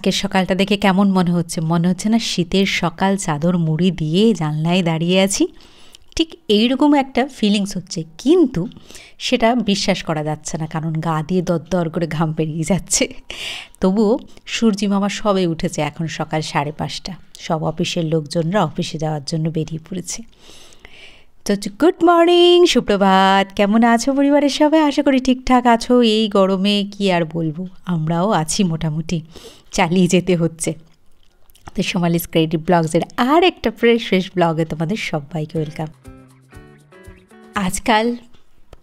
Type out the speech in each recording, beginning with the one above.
আজকের সকালটা দেখে কেমন মনে হচ্ছে? মনে হচ্ছে না শীতের সকাল, চাদর মুড়ি দিয়ে জানলায় দাঁড়িয়ে আছি? ঠিক এইরকম একটা ফিলিংস হচ্ছে, কিন্তু সেটা বিশ্বাস করা যাচ্ছে না, কারণ গা দিয়ে দরদর করে ঘাম বেরিয়ে যাচ্ছে। তবুও সূর্যি মামা সবে উঠেছে, এখন সকাল 5:30। সব অফিসের লোকজনরা অফিসে যাওয়ার জন্য বেরিয়ে পড়েছে। তো গুড মর্নিং, সুপ্রভাত। কেমন আছো পরিবারের সবাই? আশা করি ঠিকঠাক আছো। এই গরমে কি আর বলবো, আমরাও আছি মোটামুটি, চালিয়ে যেতে হচ্ছে। তো সোমালিস ক্রিয়েটিভ ব্লগসের আর একটা ফ্রেশ ব্লগে তোমাদের সবাইকে ওয়েলকাম। আজকাল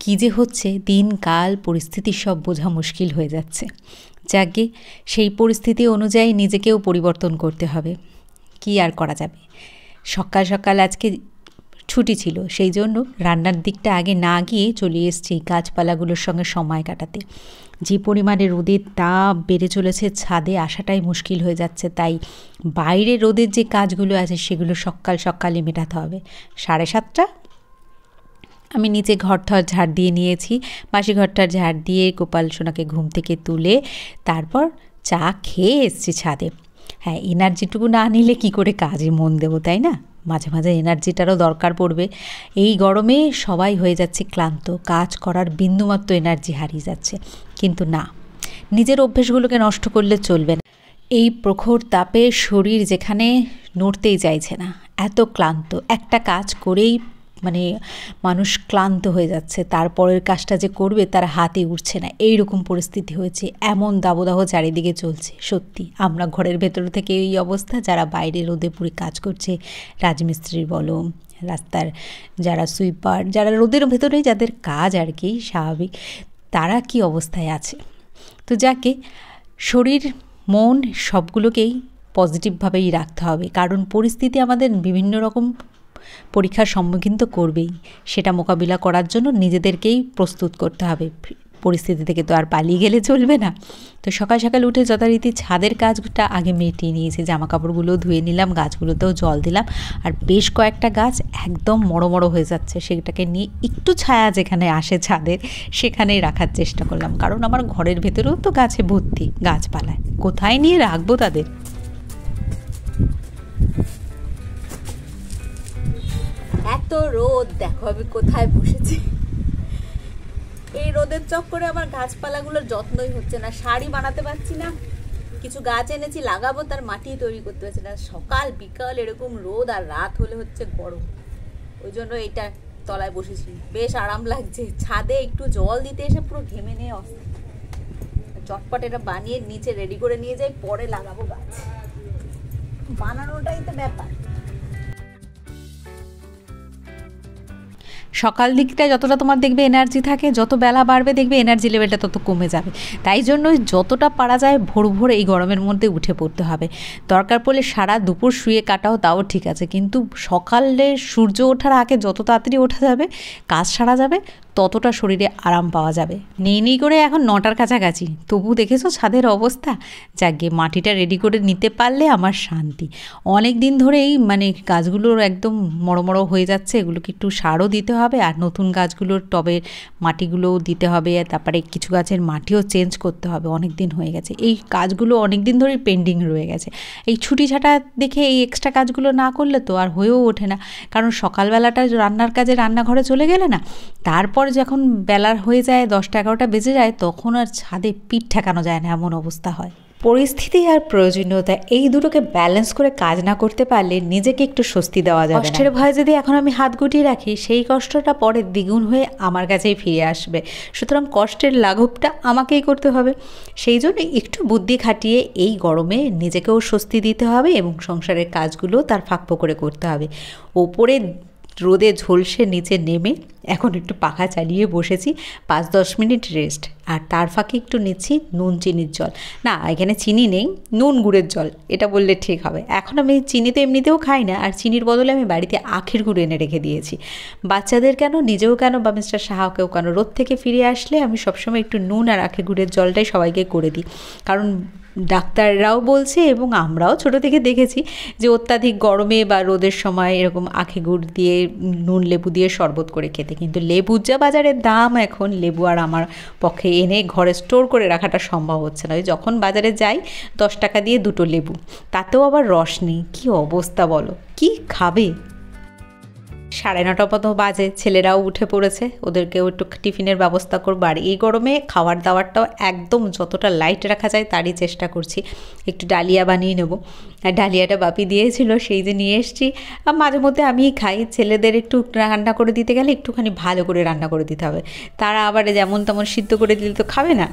কী যে হচ্ছে, দিনকাল পরিস্থিতি সব বোঝা মুশকিল হয়ে যাচ্ছে। যাকে সেই পরিস্থিতি অনুযায়ী নিজেকেও পরিবর্তন করতে হবে, কি আর করা যাবে। সকাল সকাল আজকে ছুটি ছিল, সেই জন্য রান্নার দিকটা আগে না গিয়ে চলে এসেছি গাছপালাগুলোর সঙ্গে সময় কাটাতে। যে পরিমাণে রোদের তাপ বেড়ে চলেছে, ছাদে আসাটাই মুশকিল হয়ে যাচ্ছে। তাই বাইরে রোদের যে কাজগুলো আছে সেগুলো সকালে মেটাতে হবে। 7:30 আমি নিচে ঘরটার ঝাড় দিয়ে নিয়েছি, বাসি ঘরটার ঝাড় দিয়ে গোপাল সোনাকে ঘুম থেকে তুলে তারপর চা খেয়ে এসছি ছাদে। হ্যাঁ, এনার্জিটুকু না নিলে কি করে কাজে মন দেবো, তাই না? মাঝে মাঝে এনার্জিটারও দরকার পড়বে। এই গরমে সবাই হয়ে যাচ্ছে ক্লান্ত, কাজ করার বিন্দুমাত্র এনার্জি হারিয়ে যাচ্ছে। কিন্তু না, নিজের অভ্যেসগুলোকে নষ্ট করলে চলবে না। এই প্রখর তাপে শরীর যেখানে নড়তেই চাইছে না, এত ক্লান্ত, একটা কাজ করেই মানুষ ক্লান্ত হয়ে যাচ্ছে, তারপরের কাজটা যে করবে তার হাতে উঠছে না, এইরকম পরিস্থিতি হয়েছে। এমন দাবদাহ চারিদিকে চলছে। সত্যি আমরা ঘরের ভেতর থেকে এই অবস্থা, যারা বাইরে রোদে পুরি কাজ করছে, রাজমিস্ত্রি বলো, রাস্তার যারা সুইপার, যারা রোদের ভেতরেই যাদের কাজ আর কি স্বাভাবিক, তারা কি অবস্থায় আছে। তো যাকে শরীর মন সবগুলোকেই পজিটিভভাবেই রাখতে হবে, কারণ পরিস্থিতি আমাদের বিভিন্ন রকম পরীক্ষার সম্মুখীন তো করবেই। সেটা মোকাবিলা করার জন্য নিজেদেরকেই প্রস্তুত করতে হবে। পরিস্থিতি থেকে তো আর পালিয়ে গেলে চলবে না। তো সকাল সকাল উঠে যথারীতি ছাদের কাজটা আগে মিটিয়ে নিয়েছি, জামা কাপড়গুলো ধুয়ে নিলাম, গাছগুলোতেও জল দিলাম। আর বেশ কয়েকটা গাছ একদম মড়ো হয়ে যাচ্ছে, সেটাকে নিয়ে একটু ছায়া যেখানে আসে ছাদের সেখানেই রাখার চেষ্টা করলাম, কারণ আমার ঘরের ভেতরেও তো গাছে ভর্তি গাছপালায়, কোথায় নিয়ে রাখবো তাদের। এত রোদ, দেখো আমি কোথায় বসেছি। এই রোদের চক্করে আমার গাছপালাগুলোর যত্নই হচ্ছে না, শাড়ি বানাতে পারছি না। কিছু গাছ এনেছি লাগাবো, তার মাটি তৈরি করতে পারছি না। সকাল বিকাল এরকম রোদ, আর রাত হলে হচ্ছে গরম। ওই জন্য এইটা তলায় বসেছি, বেশ আরাম লাগছে। ছাদে একটু জল দিতে এসে পুরো ঘেমে নিয়ে অস্থির। চটপট এটা বানিয়ে নিচে রেডি করে নিয়ে যাই, পরে লাগাবো গাছ। বানানোটাই তো ব্যাপার। সকাল দিকটায় যতটা তোমার দেখবে এনার্জি থাকে, যত বেলা বাড়বে দেখবে এনার্জি লেভেলটা তত কমে যাবে। তাই জন্য যতটা পারা যায় ভোর এই গরমের মধ্যে উঠে পড়তে হবে। দরকার পড়লে সারা দুপুর শুয়ে কাটাও, তাও ঠিক আছে, কিন্তু সকালে সূর্য ওঠার আগে যত তাড়াতাড়ি ওঠা যাবে, কাজ সারা যাবে, ততটা শরীরে আরাম পাওয়া যাবে। নেই করে এখন 9টার কাছাকাছি, তবু দেখেছো ছাদের অবস্থা। যাকে মাটিটা রেডি করে নিতে পারলে আমার শান্তি। অনেক দিন ধরেই গাছগুলোর একদম মড়ো হয়ে যাচ্ছে, এগুলোকে একটু সারও দিতে হবে, আর নতুন গাছগুলোর টবের মাটিগুলোও দিতে হবে, তারপরে কিছু গাছের মাটিও চেঞ্জ করতে হবে। অনেক দিন হয়ে গেছে, এই কাজগুলো অনেক দিন ধরেই পেন্ডিং রয়ে গেছে। এই ছুটি ছাটা দেখে এই এক্সট্রা কাজগুলো না করলে তো আর হয়েও ওঠে না, কারণ সকালবেলাটা রান্নার কাজে রান্নাঘরে চলে গেলে না, তারপর যখন বেলার হয়ে যায় 10টা-11টা বেজে যায়, তখন আর ছাদে পিঠ ঠেকানো যায় না, এমন অবস্থা হয়। পরিস্থিতি আর প্রয়োজনীয়তা এই দুটোকে ব্যালেন্স করে কাজ না করতে পারলে নিজেকে একটু স্বস্তি দেওয়া যাবে না। কষ্টের ভয় যদি এখন আমি হাত গুটিয়ে রাখি, সেই কষ্টটা পরে দ্বিগুণ হয়ে আমার কাছেই ফিরে আসবে। সুতরাং কষ্টের লাঘবটা আমাকেই করতে হবে। সেই জন্য একটু বুদ্ধি খাটিয়ে এই গরমে নিজেকেও স্বস্তি দিতে হবে, এবং সংসারের কাজগুলো তার ফাঁক করে করতে হবে। ওপরে রোদে ঝলসে নিচে নেমে এখন একটু পাখা চালিয়ে বসেছি, 5-10 মিনিট রেস্ট, আর তার ফাঁকে একটু নিচ্ছি নুন চিনির জল। না, এখানে চিনি নেই, নুন গুড়ের জল এটা বললে ঠিক হবে। এখন আমি চিনি তো এমনিতেও খাই না, আর চিনির বদলে আমি বাড়িতে আখের গুড় এনে রেখে দিয়েছি। বাচ্চাদের কেন, নিজেও কেন, বা মিস্টার সাহাকেও কেন, রোদ থেকে ফিরে আসলে আমি সবসময় একটু নুন আর আখের গুড়ের জলটাই সবাইকে করে দিই। কারণ ডাক্তাররাও বলছে এবং আমরাও ছোটো থেকে দেখেছি যে অত্যাধিক গরমে বা রোদের সময় এরকম আখে গুড় দিয়ে নুন লেবু দিয়ে শরবত করে খেতে। সাথে। কিন্তু লেবুর যা বাজারের দাম এখন, লেবু আর আমার পক্ষে এনে ঘরে স্টোর করে রাখাটা সম্ভব হচ্ছে না। ওই যখন বাজারে যাই 10 টাকা দিয়ে 2টো লেবু, তাতেও আবার রস নেই। কী অবস্থা বলো, কি খাবে? 9:30 মতো বাজে, ছেলেরাও উঠে পড়েছে, ওদেরকেও একটু টিফিনের ব্যবস্থা করবো। আর এই গরমে খাবার দাবারটাও একদম যতটা লাইট রাখা যায় তারই চেষ্টা করছি। একটু ডালিয়া বানিয়ে নেবো, আর ডালিয়াটা বাপি দিয়েছিল, সেই যে নিয়ে এসেছি। আর মাঝে মধ্যে আমিই খাই, ছেলেদের একটু রান্না করে দিতে গেলে একটুখানি ভালো করে রান্না করে দিতে হবে, তারা আবার যেমন তেমন সিদ্ধ করে দিলে তো খাবে না।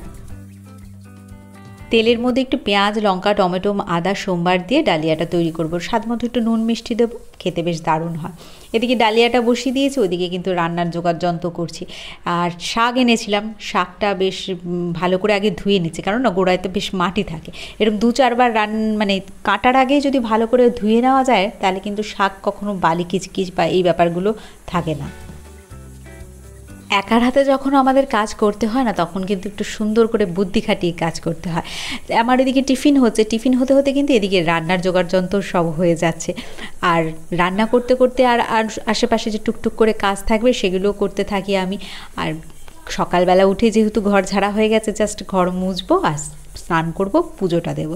তেলের মধ্যে একটু পেঁয়াজ, লঙ্কা, টমেটো, আদা, সোমবার দিয়ে ডালিয়াটা তৈরি করব। স্বাদ মতো একটু নুন মিষ্টি দেবো, খেতে বেশ দারুণ হয়। এদিকে ডালিয়াটা বসিয়ে দিয়েছি, ওদিকে কিন্তু রান্নার জোগাড় যন্ত্র করছি। আর শাক এনেছিলাম, শাকটা বেশ ভালো করে আগে ধুয়ে নিচ্ছি, কারণ না গোড়ায় তো বেশ মাটি থাকে। এরকম 2-4 বার মানে কাটার আগে যদি ভালো করে ধুয়ে নেওয়া যায়, তাহলে কিন্তু শাক কখনো বালি কিচকিচ বা এই ব্যাপারগুলো থাকে না। একার হাতে যখন আমাদের কাজ করতে হয় না, তখন কিন্তু একটু সুন্দর করে বুদ্ধি খাটিয়ে কাজ করতে হয়। আমার এদিকে টিফিন হচ্ছে, টিফিন হতে হতে কিন্তু এদিকে রান্নার জোগাড় যন্ত্র সব হয়ে যাচ্ছে। আর রান্না করতে করতে আর আশেপাশে যে টুকটুক করে কাজ থাকবে সেগুলোও করতে থাকি আমি। আর সকালবেলা উঠে যেহেতু ঘর ঝাড়া হয়ে গেছে, জাস্ট ঘর মুছবো আর স্নান করব, পুজোটা দেবো।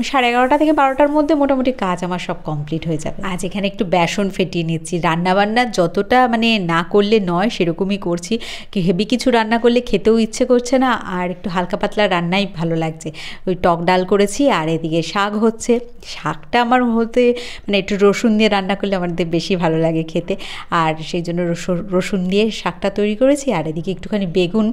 11:30 থেকে 12টার মধ্যে মোটামুটি কাজ আমার সব কমপ্লিট হয়ে যাবে। আজ এখানে একটু বেসন ফেটিয়ে নিচ্ছি। রান্নাবান্না যতটা মানে না করলে নয় সেরকমই করছি, কি হেভি কিছু রান্না করলে খেতেও ইচ্ছে করছে না, আর একটু হালকা পাতলা রান্নাই ভালো লাগছে। ওই টক ডাল করেছি, আর এদিকে শাক হচ্ছে। শাকটা আমার হতে মানে একটু রসুন দিয়ে রান্না করলে আমাদের বেশি ভালো লাগে খেতে, আর সেই জন্য রসুন দিয়ে শাকটা তৈরি করেছি। আর এদিকে একটুখানি বেগুন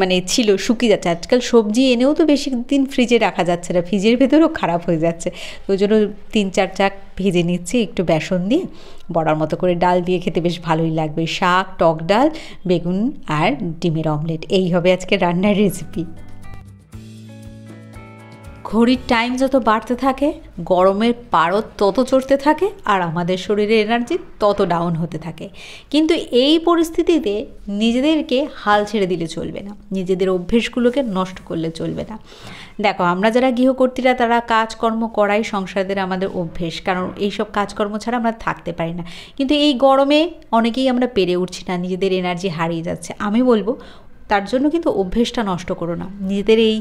মানে ছিল, শুকিয়ে যাচ্ছে। আজকাল সবজি এনেও তো বেশি দিন ফ্রিজে রাখা যাচ্ছে না, ফ্রিজের ভেতরেও খারাপ হয়ে যাচ্ছে। ওই জন্য 3-4 চাক ভেজে নিচ্ছি একটু বেসন দিয়ে, বড়ার মতো করে। ডাল দিয়ে খেতে বেশ ভালোই লাগবে। শাক, টক ডাল, বেগুন আর ডিমের অমলেট, এই হবে আজকে রান্নার রেসিপি। ঘড়ির টাইম যত বাড়তে থাকে, গরমের পারদ তত চড়তে থাকে, আর আমাদের শরীরে এনার্জি তত ডাউন হতে থাকে। কিন্তু এই পরিস্থিতিতে নিজেদেরকে হাল ছেড়ে দিলে চলবে না, নিজেদের অভ্যেসগুলোকে নষ্ট করলে চলবে না। দেখো, আমরা যারা গৃহকর্তীরা তারা কাজকর্ম করাই সংসারদের আমাদের অভ্যেস, কারণ এইসব কাজকর্ম ছাড়া আমরা থাকতে পারি না। কিন্তু এই গরমে অনেকেই আমরা পেরে উঠছি না, নিজেদের এনার্জি হারিয়ে যাচ্ছে। আমি বলবো তার জন্য কিন্তু অভ্যেসটা নষ্ট করো না। নিজেদের এই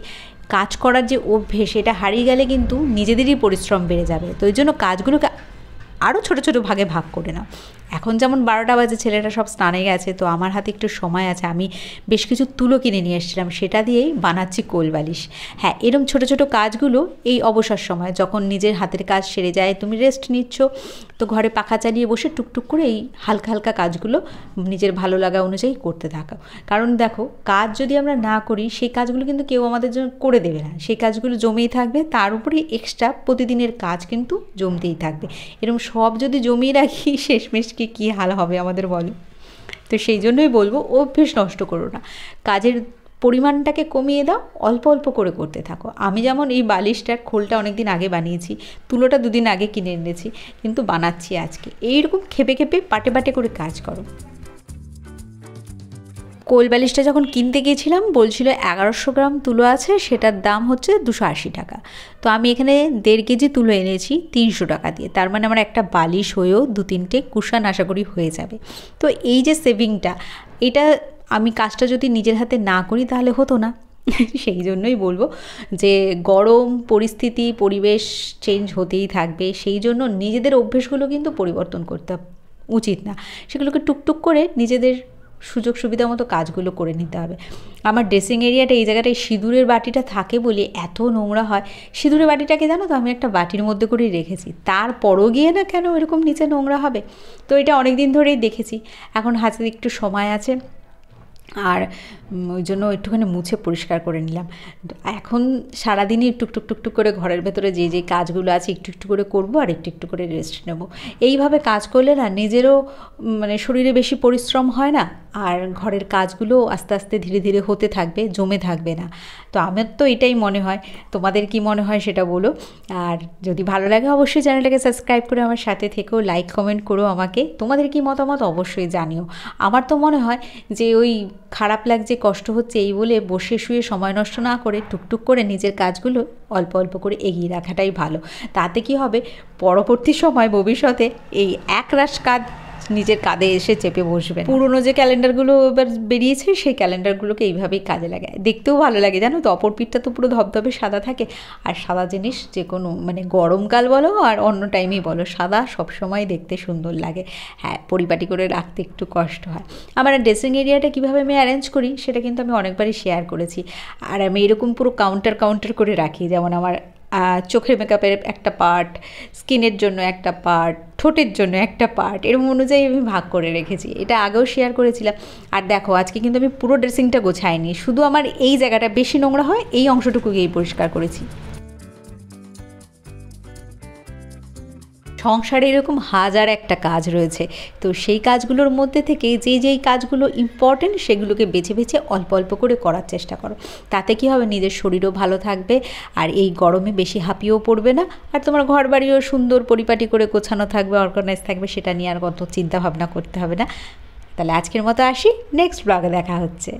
কাজ করার যে অভ্যেস, এটা হারিয়ে গেলে কিন্তু নিজেদেরই পরিশ্রম বেড়ে যাবে। তো এই জন্য কাজগুলোকে আরও ছোটো ছোটো ভাগে ভাগ করে নাও। এখন যেমন 12টা বাজে, ছেলেরা সব স্নানে গেছে, তো আমার হাতে একটু সময় আছে। আমি বেশ কিছু তুলো কিনে নিয়ে এসেছিলাম, সেটা দিয়েই বানাচ্ছি কোলবালিশ। হ্যাঁ, এরকম ছোটো ছোটো কাজগুলো এই অবসর সময় যখন নিজের হাতের কাজ সেরে যায়, তুমি রেস্ট নিচ্ছ, তো ঘরে পাখা চালিয়ে বসে টুকটুক করে এই হালকা হালকা কাজগুলো নিজের ভালো লাগা অনুযায়ী করতে থাকো। কারণ দেখো, কাজ যদি আমরা না করি, সেই কাজগুলো কিন্তু কেউ আমাদের জন্য করে দেবে না, সেই কাজগুলো জমেই থাকবে। তার উপরে এক্সট্রা প্রতিদিনের কাজ কিন্তু জমতেই থাকবে। এরকম সব যদি জমিয়ে রাখি, শেষমেশ কী হাল হবে আমাদের, বলো? তো সেই জন্যই বলবো, অভ্যেস নষ্ট করো না, কাজের পরিমাণটাকে কমিয়ে দাও, অল্প অল্প করে করতে থাকো। আমি যেমন এই বালিশটার খোলটা অনেক দিন আগে বানিয়েছি, তুলোটা 2 দিন আগে কিনে এনেছি, কিন্তু বানাচ্ছি আজকে। এইরকম খেপে খেপে পাটে পাটে করে কাজ করো। কোল বালিশটা যখন কিনতে গিয়েছিলাম, বলছিল 1100 গ্রাম তুলো আছে, সেটার দাম হচ্ছে 280 টাকা। তো আমি এখানে 1.5 কেজি তুলো এনেছি 300 টাকা দিয়ে। তার মানে আমার একটা বালিশ হয়েও 2-3টে কুশান আশা করি হয়ে যাবে। তো এই যে সেভিংটা, এটা আমি কাজটা যদি নিজের হাতে না করি তাহলে হতো না। সেই জন্যই বলবো যে গরম পরিস্থিতি, পরিবেশ চেঞ্জ হতেই থাকবে, সেই জন্য নিজেদের অভ্যেসগুলো কিন্তু পরিবর্তন করতে উচিত না। সেগুলোকে টুকটুক করে নিজেদের সুযোগ সুবিধা মতো কাজগুলো করে নিতে হবে। আমার ড্রেসিং এরিয়াটা, এই জায়গাটায় সিঁদুরের বাটিটা থাকে বলে এত নোংরা হয়। সিঁদুরের বাটিটাকে জানো তো, আমি একটা বাটির মধ্যে করেই রেখেছি, তারপরও গিয়ে না কেন এরকম নিচে নোংরা হবে। তো এটা অনেক দিন ধরেই দেখেছি। এখন হাতে একটু সময় আছে, আর ওই জন্য একটুখানি মুছে পরিষ্কার করে নিলাম। এখন সারাদিনই টুকটুক টুকটুক করে ঘরের ভেতরে যে যে কাজগুলো আছে একটু একটু করে করবো, আর একটু একটু করে রেস্ট নেব। এইভাবে কাজ করলে না নিজেরও মানে শরীরে বেশি পরিশ্রম হয় না, আর ঘরের কাজগুলো আস্তে আস্তে ধীরে ধীরে হতে থাকবে, জমে থাকবে না। তো আমার তো এটাই মনে হয়, তোমাদের কি মনে হয় সেটা বলো। আর যদি ভালো লাগে অবশ্যই চ্যানেলটাকে সাবস্ক্রাইব করে আমার সাথে থেকেও, লাইক কমেন্ট করো আমাকে, তোমাদের কি মতামত অবশ্যই জানিও। আমার তো মনে হয় যে ওই খারাপ লাগছে, কষ্ট হচ্ছে এই বলে বসে শুয়ে সময় নষ্ট না করে টুকটুক করে নিজের কাজগুলো অল্প অল্প করে এগিয়ে রাখাটাই ভালো। তাতে কি হবে, পরবর্তী সময় ভবিষ্যতে এই একরাশ কাজ নিজের কাঁধে এসে চেপে বসবে। পুরনো যে ক্যালেন্ডারগুলো এবার বেরিয়েছে সেই ক্যালেন্ডারগুলোকে এইভাবেই কাজে লাগায়, দেখতেও ভালো লাগে জানো তো। অপর পিঠটা তো পুরো ধবধবে সাদা থাকে, আর সাদা জিনিস যে কোনো মানে গরমকাল বলো আর অন্য টাইমেই বলো, সাদা সবসময় দেখতে সুন্দর লাগে। হ্যাঁ, পরিপাটি করে রাখতে একটু কষ্ট হয়। আমার ড্রেসিং এরিয়াটা কীভাবে আমি অ্যারেঞ্জ করি সেটা কিন্তু আমি অনেকবারই শেয়ার করেছি। আর আমি এরকম পুরো কাউন্টার করে রাখি, যেমন আমার চোখের মেকআপের একটা পার্ট, স্কিনের জন্য একটা পার্ট, ঠোঁটের জন্য একটা পার্ট, এরকম অনুযায়ী আমি ভাগ করে রেখেছি। এটা আগেও শেয়ার করেছিলাম। আর দেখো আজকে কিন্তু আমি পুরো ড্রেসিংটা গোছাইনি, শুধু আমার এই জায়গাটা বেশি নোংরা হয় এই অংশটুকুকেই পরিষ্কার করেছি। সংসারে এরকম হাজার একটা কাজ রয়েছে, তো সেই কাজগুলোর মধ্যে থেকে যেই কাজগুলো ইম্পর্টেন্ট সেগুলোকে বেছে বেছে অল্প অল্প করে করার চেষ্টা করো। তাতে কি হবে, নিজের শরীরও ভালো থাকবে, আর এই গরমে বেশি হাঁপিয়েও পড়বে না, আর তোমার ঘর বাড়িও সুন্দর পরিপাটি করে গোছানো থাকবে, অর্গানাইজ থাকবে, সেটা নিয়ে আর কত চিন্তা ভাবনা করতে হবে না। তাহলে আজকের মতো আসি, নেক্সট ব্লগে দেখা হচ্ছে।